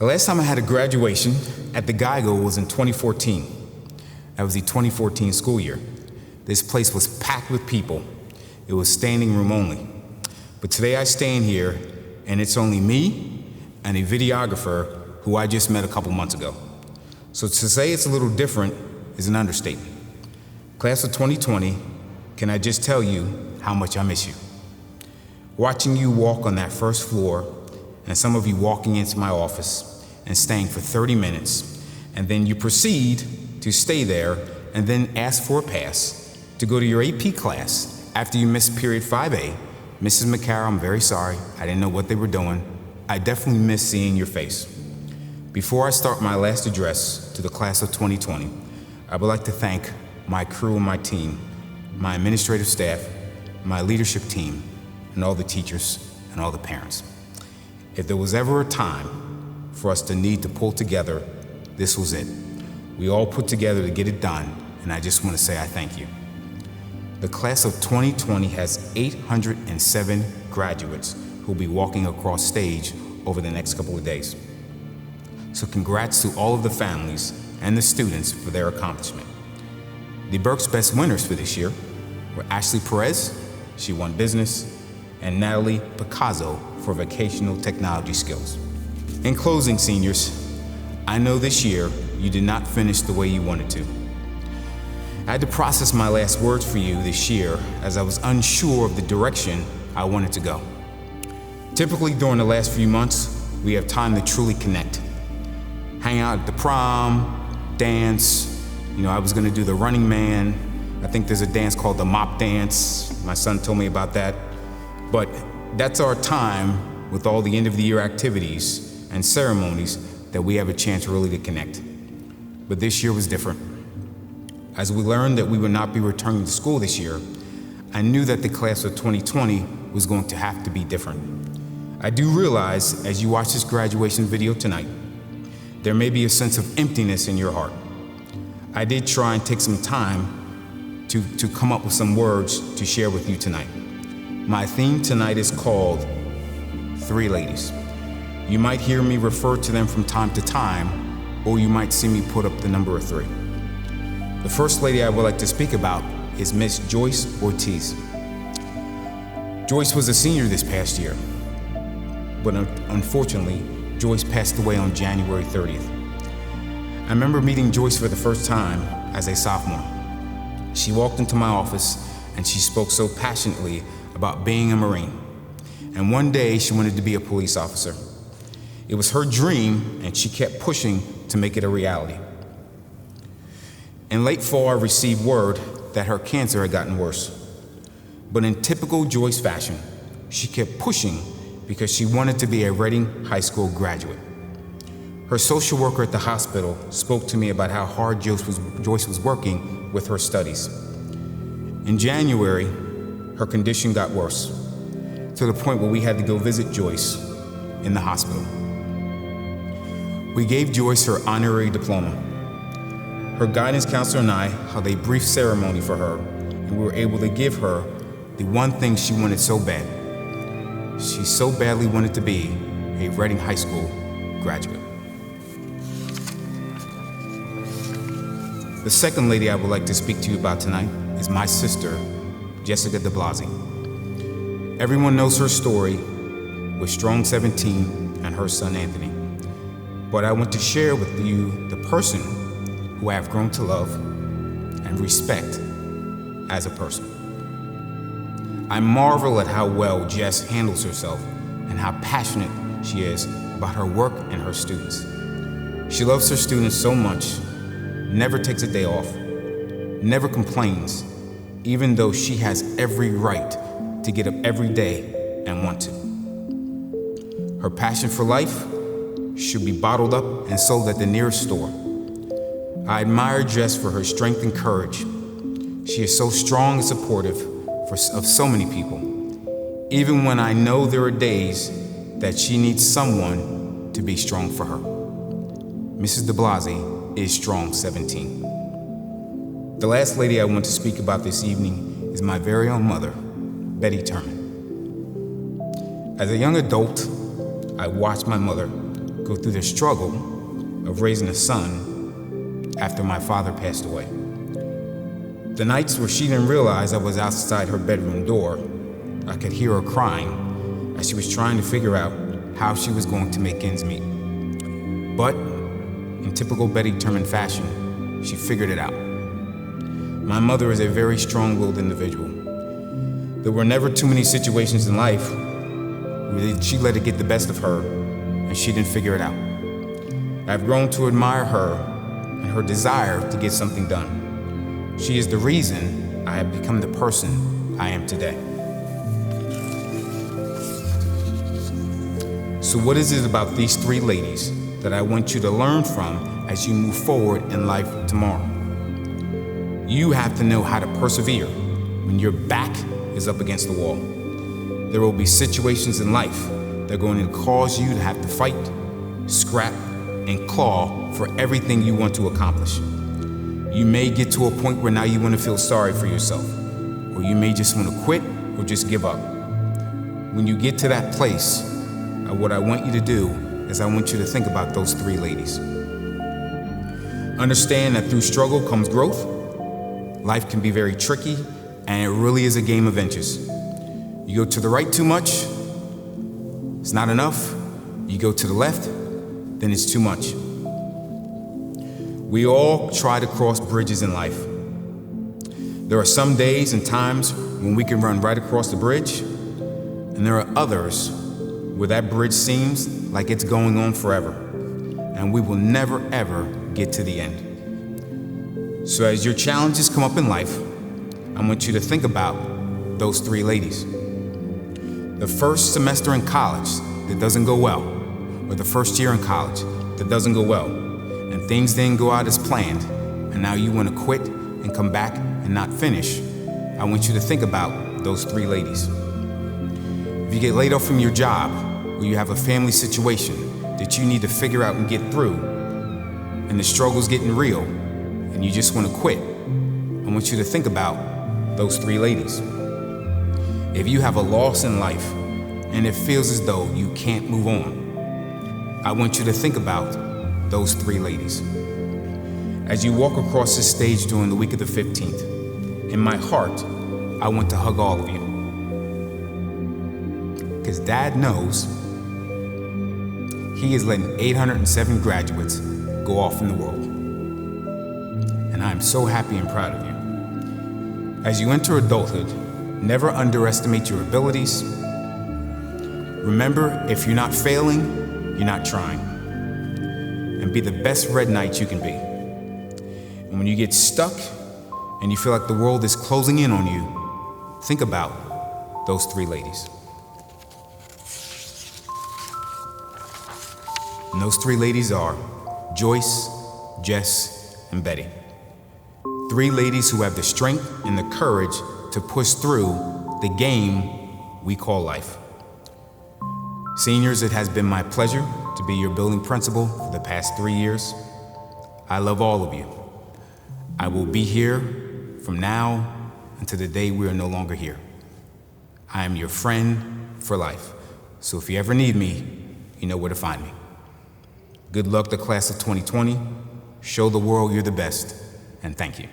The last time I had a graduation at the Geigo was in 2014. That was the 2014 school year. This place was packed with people. It was standing room only. But today I stand here and it's only me and a videographer who I just met a couple months ago. So to say it's a little different is an understatement. Class of 2020, can I just tell you how much I miss you? Watching you walk on that first floor, and some of you walking into my office and staying for 30 minutes, and then you proceed to stay there and then ask for a pass to go to your AP class after you missed period 5A. Mrs. McCarroll, I'm very sorry. I didn't know what they were doing. I definitely miss seeing your face. Before I start my last address to the class of 2020, I would like to thank my crew and my team, my administrative staff, my leadership team, and all the teachers and all the parents. If there was ever a time for us to need to pull together, this was it. We all put together to get it done, and I just want to say I thank you. The class of 2020 has 807 graduates who will be walking across stage over the next couple of days. So congrats to all of the families and the students for their accomplishment. The Berks Best winners for this year were Ashley Perez, she won business, and Natalie Picasso for vocational technology skills. In closing, seniors, I know this year you did not finish the way you wanted to. I had to process my last words for you this year as I was unsure of the direction I wanted to go. Typically during the last few months, we have time to truly connect. Hang out at the prom, dance. I was gonna do the Running Man. I think there's a dance called the mop dance. My son told me about that. But that's our time with all the end of the year activities and ceremonies that we have a chance really to connect. But this year was different. As we learned that we would not be returning to school this year, I knew that the class of 2020 was going to have to be different. I do realize as you watch this graduation video tonight, there may be a sense of emptiness in your heart. I did try and take some time to come up with some words to share with you tonight. My theme tonight is called Three Ladies. You might hear me refer to them from time to time, or you might see me put up the number of 3. The first lady I would like to speak about is Miss Joyce Ortiz. Joyce was a senior this past year, but unfortunately, Joyce passed away on January 30th. I remember meeting Joyce for the first time as a sophomore. She walked into my office and she spoke so passionately about being a Marine. And one day she wanted to be a police officer. It was her dream and she kept pushing to make it a reality. In late fall, I received word that her cancer had gotten worse. But in typical Joyce fashion, she kept pushing because she wanted to be a Reading High School graduate. Her social worker at the hospital spoke to me about how hard Joyce was working with her studies. In January, her condition got worse, to the point where we had to go visit Joyce in the hospital. We gave Joyce her honorary diploma. Her guidance counselor and I held a brief ceremony for her, and we were able to give her the one thing she wanted so bad. She so badly wanted to be a Reading High School graduate. The second lady I would like to speak to you about tonight is my sister, Jessica de Blasi. Everyone knows her story with Strong 17 and her son Anthony. But I want to share with you the person who I have grown to love and respect as a person. I marvel at how well Jess handles herself and how passionate she is about her work and her students. She loves her students so much, never takes a day off, never complains, even though she has every right to get up every day and want to. Her passion for life should be bottled up and sold at the nearest store. I admire Jess for her strength and courage. She is so strong and supportive of so many people, even when I know there are days that she needs someone to be strong for her. Mrs. de Blasi is Strong 17. The last lady I want to speak about this evening is my very own mother, Betty Turman. As a young adult, I watched my mother go through the struggle of raising a son after my father passed away. The nights where she didn't realize I was outside her bedroom door, I could hear her crying as she was trying to figure out how she was going to make ends meet. But, in typical Betty Turman fashion, she figured it out. My mother is a very strong-willed individual. There were never too many situations in life where she let it get the best of her and she didn't figure it out. I've grown to admire her and her desire to get something done. She is the reason I have become the person I am today. So what is it about these three ladies that I want you to learn from as you move forward in life tomorrow? You have to know how to persevere when your back is up against the wall. There will be situations in life that are going to cause you to have to fight, scrap, and claw for everything you want to accomplish. You may get to a point where now you want to feel sorry for yourself, or you may just want to quit or just give up. When you get to that place, what I want you to do is I want you to think about those three ladies. Understand that through struggle comes growth. Life can be very tricky, and it really is a game of inches. You go to the right too much, it's not enough. You go to the left, then it's too much. We all try to cross bridges in life. There are some days and times when we can run right across the bridge, and there are others where that bridge seems like it's going on forever, and we will never ever get to the end. So as your challenges come up in life, I want you to think about those three ladies. The first semester in college that doesn't go well, or the first year in college that doesn't go well, and things didn't go out as planned, and now you want to quit and come back and not finish, I want you to think about those three ladies. If you get laid off from your job, or you have a family situation that you need to figure out and get through, and the struggle's getting real, and you just want to quit, I want you to think about those three ladies. If you have a loss in life, and it feels as though you can't move on, I want you to think about those three ladies. As you walk across this stage during the week of the 15th, in my heart, I want to hug all of you. Because Dad knows he is letting 807 graduates go off in the world. And I'm so happy and proud of you. As you enter adulthood, never underestimate your abilities. Remember, if you're not failing, you're not trying. And be the best red knight you can be. And when you get stuck and you feel like the world is closing in on you, think about those three ladies. And those three ladies are Joyce, Jess, and Betty. Three ladies who have the strength and the courage to push through the game we call life. Seniors, it has been my pleasure to be your building principal for the past 3 years. I love all of you. I will be here from now until the day we are no longer here. I am your friend for life. So if you ever need me, you know where to find me. Good luck to class of 2020. Show the world you're the best, and thank you.